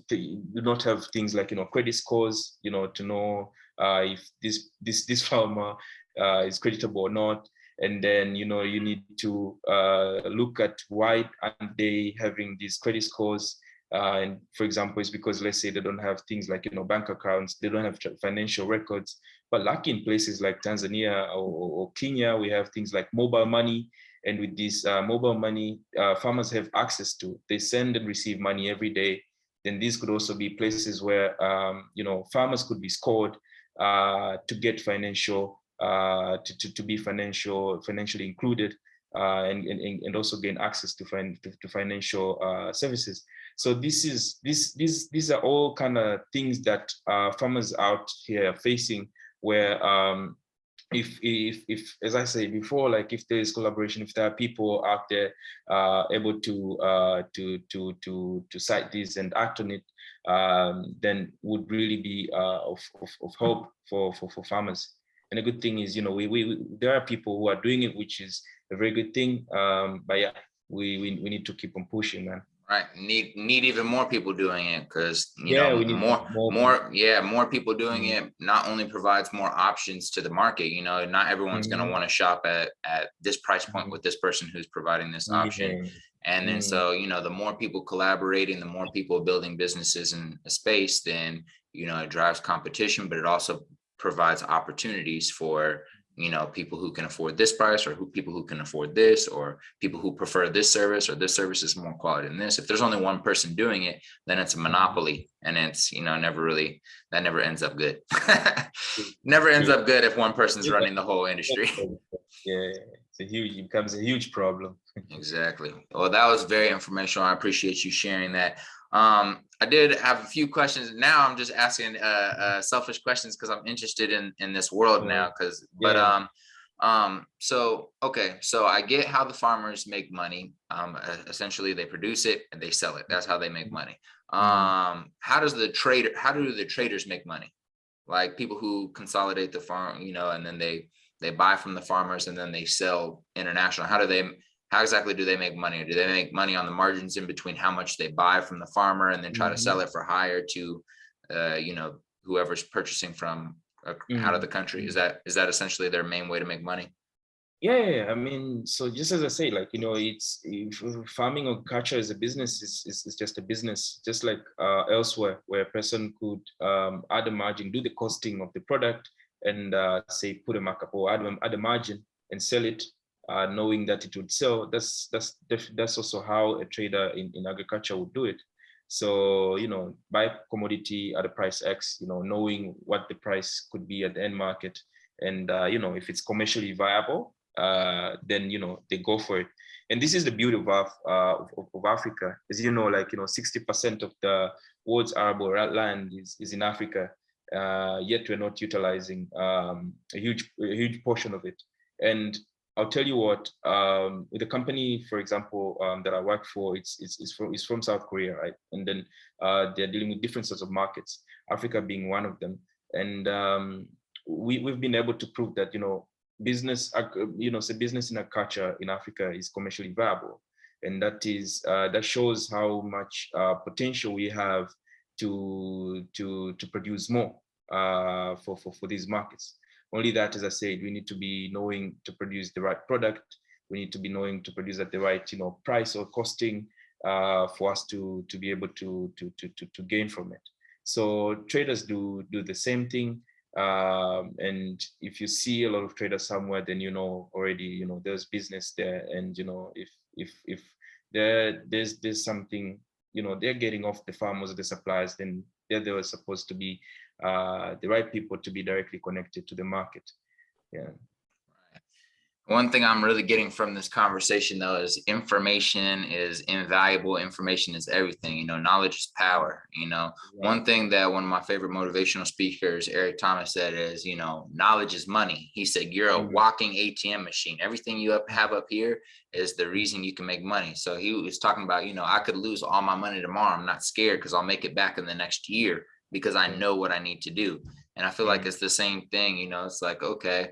do not have things like, credit scores, to know if this farmer is creditable or not. And then, you need to look at why aren't they having these credit scores. And for example, it's because, let's say, they don't have things like, bank accounts, they don't have financial records. But lucky in places like Tanzania or Kenya, we have things like mobile money. And with this mobile money, farmers have access to. They send and receive money every day. Then these could also be places where, farmers could be scored to get financial, to be financially included, and also gain access to financial services. So these are all kind of things that farmers out here are facing, where if as I said before, like if there is collaboration, if there are people out there able to cite this and act on it, then would really be of hope for farmers. And a good thing is, we there are people who are doing it, which is a very good thing. But yeah, we need to keep on pushing, man. Right. Need even more people doing it, because we need more people doing it not only provides more options to the market. Not everyone's going to want to shop at this price point with this person who's providing this option. And then so, the more people collaborating, the more people building businesses in a space, then, it drives competition, but it also provides opportunities for people who can afford this price, or people who can afford this, or people who prefer this service, or this service is more quality than this. If there's only one person doing it, then it's a monopoly, and it's that never ends up good. Never ends up good if one person's running the whole industry. Yeah, it becomes a huge problem. Exactly. Well, that was very informational. I appreciate you sharing that. I did have a few questions. Now I'm just asking selfish questions because I'm interested in this world now. So I get how the farmers make money. Essentially, they produce it and they sell it. That's how they make money. How do the traders make money? Like people who consolidate the farm, and then they buy from the farmers and then they sell international. How exactly do they make money? Do they make money on the margins in between how much they buy from the farmer and then try to sell it for higher to, whoever's purchasing from out of the country? Is that essentially their main way to make money? Yeah. I mean, so just as I say, like, it's farming or culture as a business is just a business, just like elsewhere, where a person could add a margin, do the costing of the product, and say put a markup or add a margin and sell it, knowing that it would sell. That's also how a trader in agriculture would do it. So, buy commodity at a price X, knowing what the price could be at the end market. And, if it's commercially viable, then, they go for it. And this is the beauty of Africa. As you know, 60% of the world's arable land is in Africa. Yet we're not utilizing a huge portion of it. And I'll tell you what, with the company, for example, that I work for, it's from South Korea, right? And then they're dealing with different sorts of markets, Africa being one of them. And we've been able to prove that, business, business in agriculture in Africa is commercially viable. And that shows how much potential we have to produce more for these markets. Only that, as I said, we need to be knowing to produce the right product. We need to be knowing to produce at the right, price or costing for us to be able to gain from it. So traders do the same thing. And if you see a lot of traders somewhere, then already there's business there. And if there's something they're getting off the farmers or the suppliers, then they were supposed to be the right people to be directly connected to the market. Yeah. One thing I'm really getting from this conversation, though, is information is invaluable. Information is everything. Knowledge is power. One thing that one of my favorite motivational speakers, Eric Thomas, said is, knowledge is money. He said, you're a walking ATM machine. Everything you have up here is the reason you can make money. So he was talking about, I could lose all my money tomorrow. I'm not scared because I'll make it back in the next year because I know what I need to do. And I feel like it's the same thing. It's like, okay,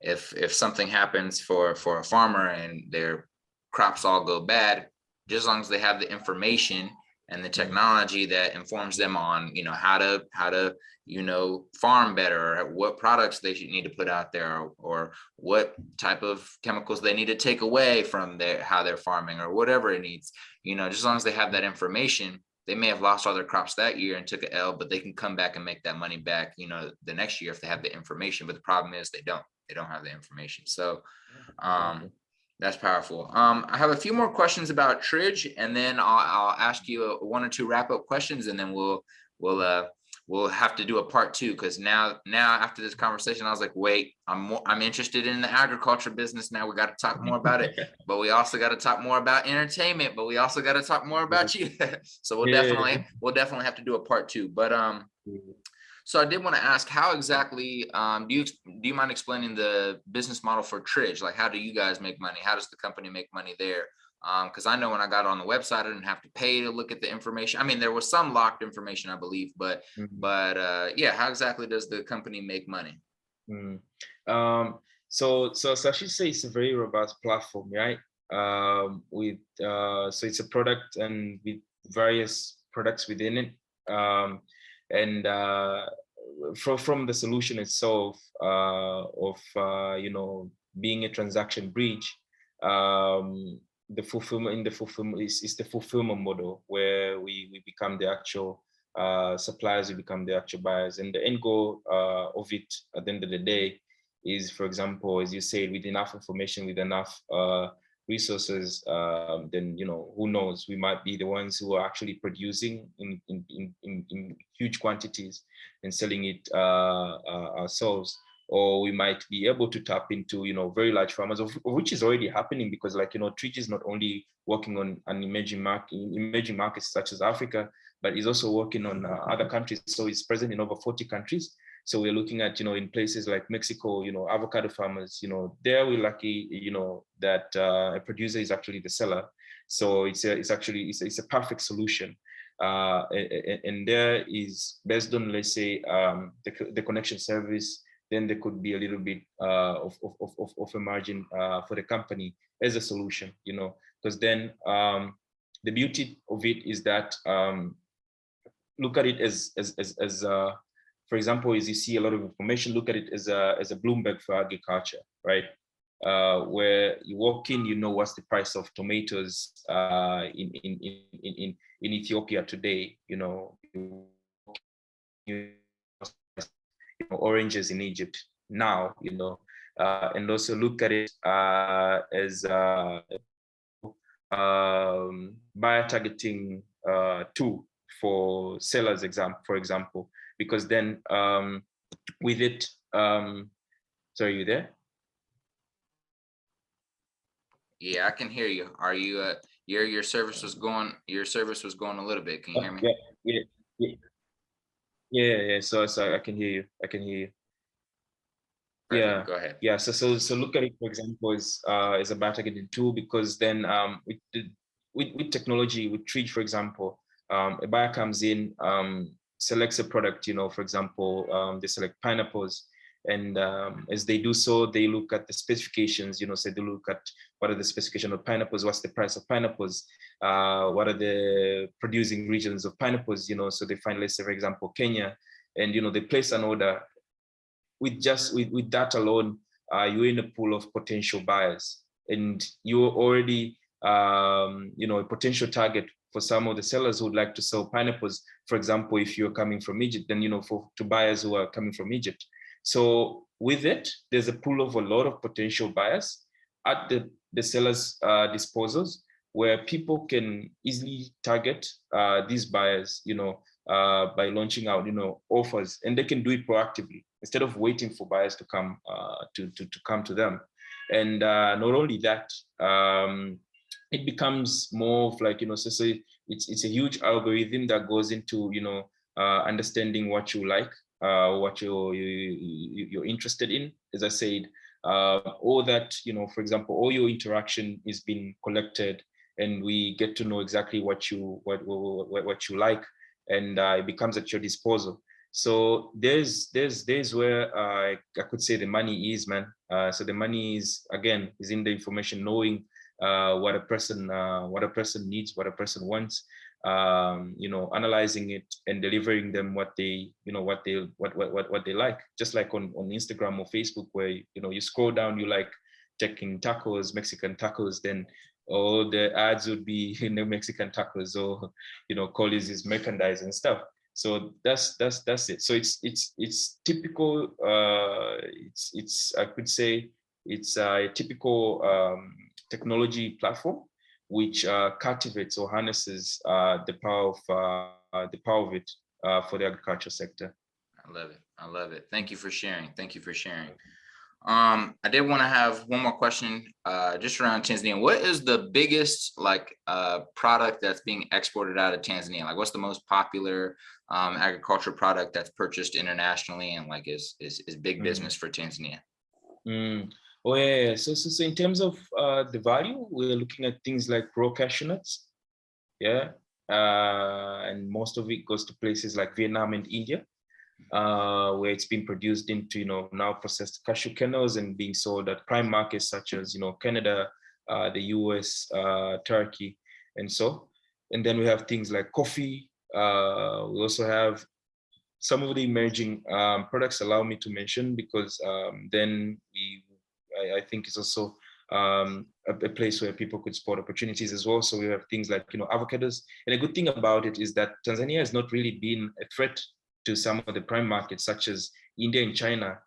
if something happens for a farmer and their crops all go bad, just as long as they have the information and the technology that informs them on, how to farm better, or what products they should need to put out there, or what type of chemicals they need to take away from how they're farming, or whatever it needs, just as long as they have that information. They may have lost all their crops that year and took an L, but they can come back and make that money back, the next year if they have the information. But the problem is they don't have the information. So that's powerful. I have a few more questions about Tridge, and then I'll ask you one or two wrap-up questions, and then we'll have to do a part 2, because now after this conversation, I was like, wait, I'm interested in the agriculture business. Now we got to talk more about it, but we also got to talk more about entertainment, but we also got to talk more about you. So we'll definitely have to do a part 2. But so I did want to ask, how exactly do you mind explaining the business model for Tridge? Like, how do you guys make money? How does the company make money there? Because I know when I got on the website, I didn't have to pay to look at the information. I mean, there was some locked information, I believe, but yeah, how exactly does the company make money? So I should say it's a very robust platform, right? So it's a product and with various products within it. And from the solution itself of being a transaction bridge, the fulfillment is the fulfillment model, where we become the actual suppliers, we become the actual buyers, and the end goal of it at the end of the day is, for example, as you said, with enough information, with enough resources, then who knows, we might be the ones who are actually producing in huge quantities and selling it ourselves, or we might be able to tap into very large farmers, of which is already happening, because Tridge is not only working on an emerging markets such as Africa, but is also working on other countries. So it's present in over 40 countries. So we're looking at, in places like Mexico, avocado farmers, there we're lucky, that a producer is actually the seller. So it's a perfect solution. And there is, based on, let's say, the connection service, then there could be a little bit of a margin for the company as a solution, because then the beauty of it is that, look at it as for example, as you see a lot of information, look at it as a Bloomberg for agriculture, right? Where you walk in, what's the price of tomatoes in Ethiopia today, oranges in Egypt now, and also look at it as buyer targeting tool for sellers, for example, because then with it, sorry, you there? Yeah, I can hear you. Are you your service was going a little bit. Can you hear me? Yeah. So I can hear you. Perfect. Go ahead. Yeah. So look at it, for example, is a bargaining tool, because then with technology, with Tridge, for example, a buyer comes in, selects a product, for example, they select pineapples, and as they do so, they look at the specifications, so they look at what are the specifications of pineapples, what's the price of pineapples, what are the producing regions of pineapples, so they find, let's say, for example, Kenya, and they place an order. With that alone, you're in a pool of potential buyers, and you're already a potential target for some of the sellers who would like to sell pineapples. For example, if you're coming from Egypt, then to buyers who are coming from Egypt. So with it, there's a pool of a lot of potential buyers at the sellers' disposals, where people can easily target these buyers, by launching out, offers, and they can do it proactively instead of waiting for buyers to come to come to them. And not only that, it becomes more of like, so it's a huge algorithm that goes into, understanding what you like, what you're interested in. As I said, all that, for example, all your interaction is being collected, and we get to know exactly what you like, and it becomes at your disposal. So there's where I could say the money is, man. So the money is in the information, knowing what a person needs, what a person wants, analyzing it and delivering them what they like. Just like on Instagram or Facebook, where you scroll down, you like checking tacos, Mexican tacos, then all the ads would be Mexican tacos, or Collins is merchandise and stuff. So that's it. So it's typical. It's I could say it's a typical technology platform which cultivates or harnesses the power of it for the agriculture sector. I love it. Thank you for sharing. I did want to have one more question just around Tanzania. What is the biggest product that's being exported out of Tanzania? Like, what's the most popular agricultural product that's purchased internationally and is big business for Tanzania? Oh yeah. So in terms of the value, we're looking at things like raw cashew nuts. Yeah. And most of it goes to places like Vietnam and India, where it's been produced into, now processed cashew kernels and being sold at prime markets such as, Canada, the US, Turkey, and so. And then we have things like coffee. We also have some of the emerging products, allow me to mention, because then I think it's also a place where people could spot opportunities as well. So we have things like, avocados. And a good thing about it is that Tanzania has not really been a threat to some of the prime markets such as India and China,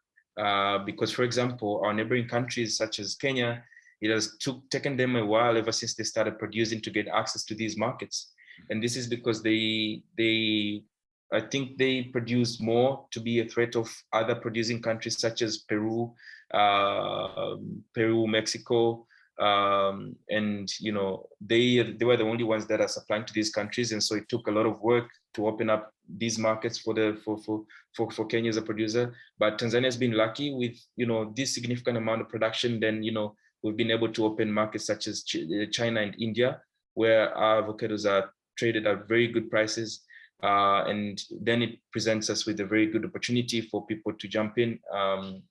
because, for example, our neighboring countries such as Kenya, it has taken them a while ever since they started producing to get access to these markets. And this is because I think they produce more to be a threat of other producing countries such as Peru, Mexico, and they were the only ones that are supplying to these countries, and so it took a lot of work to open up these markets for Kenya as a producer. But Tanzania has been lucky with this significant amount of production. Then we've been able to open markets such as China and India, where our avocados are traded at very good prices. And then it presents us with a very good opportunity for people to jump in,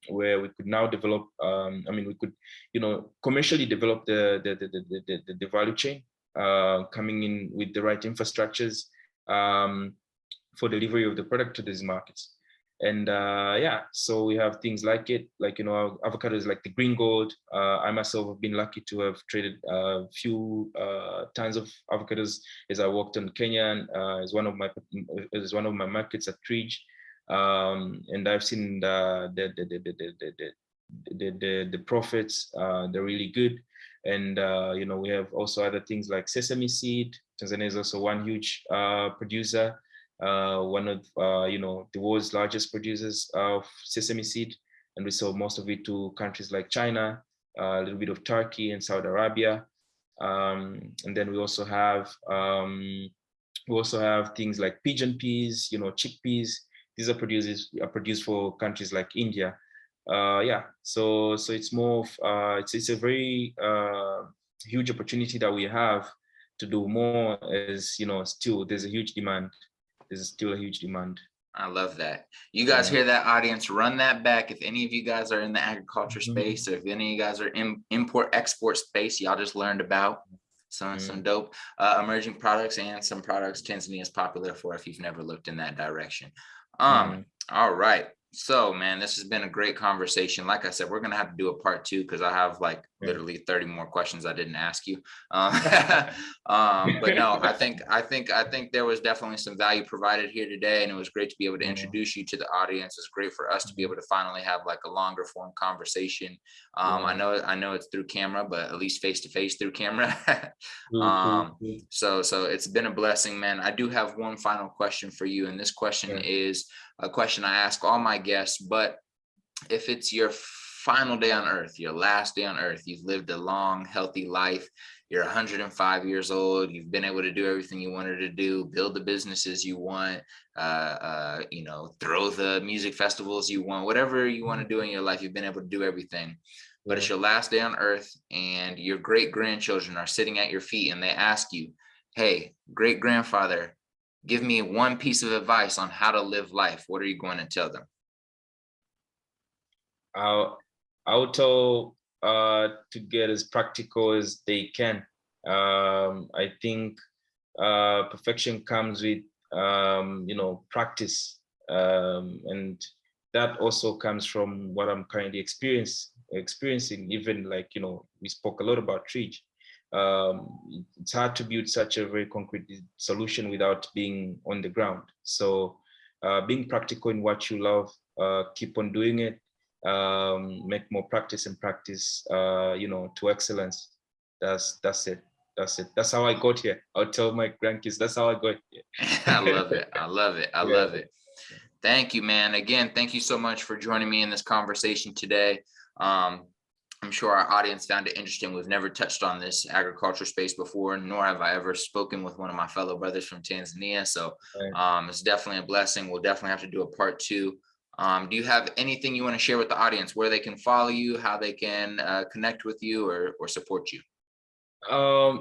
where we could now develop. We could, commercially develop the value chain, coming in with the right infrastructures for delivery of the product to these markets. And so we have things like avocados like the green gold. I myself have been lucky to have traded a few tons of avocados as I worked in Kenya, as one of my markets at Tridge, and I've seen the profits. They're really good. And we have also other things like sesame seed. Tanzania is also one huge producer, one of the world's largest producers of sesame seed, and we sell most of it to countries like China, a little bit of Turkey and Saudi Arabia. And then we also have things like pigeon peas, chickpeas. These are produced for countries like India. So it's more of it's a very huge opportunity that we have to do more. As still there's a huge demand. There's still a huge demand. I love that. You guys hear that, audience? Run that back. If any of you guys are in the agriculture space, or if any of you guys are in import-export space, y'all just learned about some dope emerging products and some products Tanzania is popular for if you've never looked in that direction. All right. So, man, this has been a great conversation. Like I said, we're going to have to do a part 2 because I have like literally 30 more questions I didn't ask you. But no, I think there was definitely some value provided here today, and it was great to be able to introduce you to the audience. It's great for us to be able to finally have like a longer form conversation. I know it's through camera, but at least face to face through camera. So it's been a blessing, man. I do have one final question for you, and this question is a question I ask all my guests, but if it's your final day on earth, your last day on earth, you've lived a long, healthy life, you're 105 years old, you've been able to do everything you wanted to do, build the businesses you want, throw the music festivals you want, whatever you want to do in your life, you've been able to do everything. But it's your last day on earth, and your great grandchildren are sitting at your feet, and they ask you, hey, great grandfather, give me one piece of advice on how to live life. What are you going to tell them? I'll tell to get as practical as they can. I think perfection comes with practice, and that also comes from what I'm currently experiencing. Even like we spoke a lot about Tridge. It's hard to build such a very concrete solution without being on the ground. So being practical in what you love, keep on doing it, make more practice and practice, to excellence. That's it. That's how I got here. I'll tell my grandkids, that's how I got here. I love it. I love it. Thank you, man. Again, thank you so much for joining me in this conversation today. I'm sure our audience found it interesting. We've never touched on this agriculture space before, nor have I ever spoken with one of my fellow brothers from Tanzania. So it's definitely a blessing. We'll definitely have to do a part 2. Do you have anything you want to share with the audience, where they can follow you, how they can connect with you or support you? I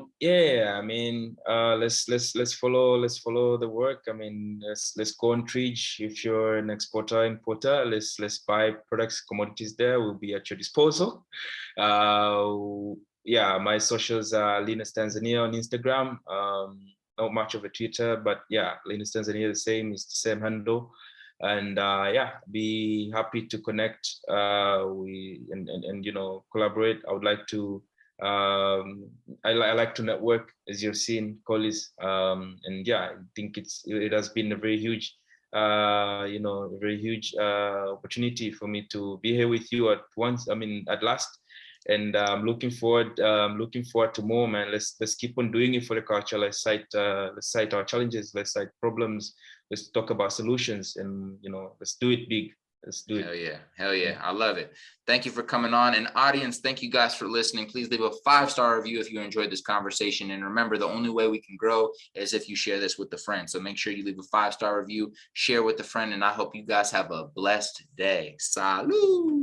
mean, let's follow the work. I mean, let's go on Tridge. If you're an exporter, importer, let's buy products, commodities there will be at your disposal. My socials are Linus Tanzania on Instagram. Not much of a Twitter, but Linus Tanzania the same, it's the same handle. And be happy to connect and collaborate. I would like to I like to network, as you've seen, Collis, and I think it has been a very huge opportunity for me to be here with you at last, and I'm looking forward to more, man. Let's keep on doing it for the culture. Let's cite our challenges, let's cite problems, let's talk about solutions, and let's do it big. Let's do it. Hell yeah. I love it. Thank you for coming on. And audience, thank you guys for listening. Please leave a 5-star review if you enjoyed this conversation. And remember, the only way we can grow is if you share this with a friend. So make sure you leave a 5-star review, share with a friend, and I hope you guys have a blessed day. Salud.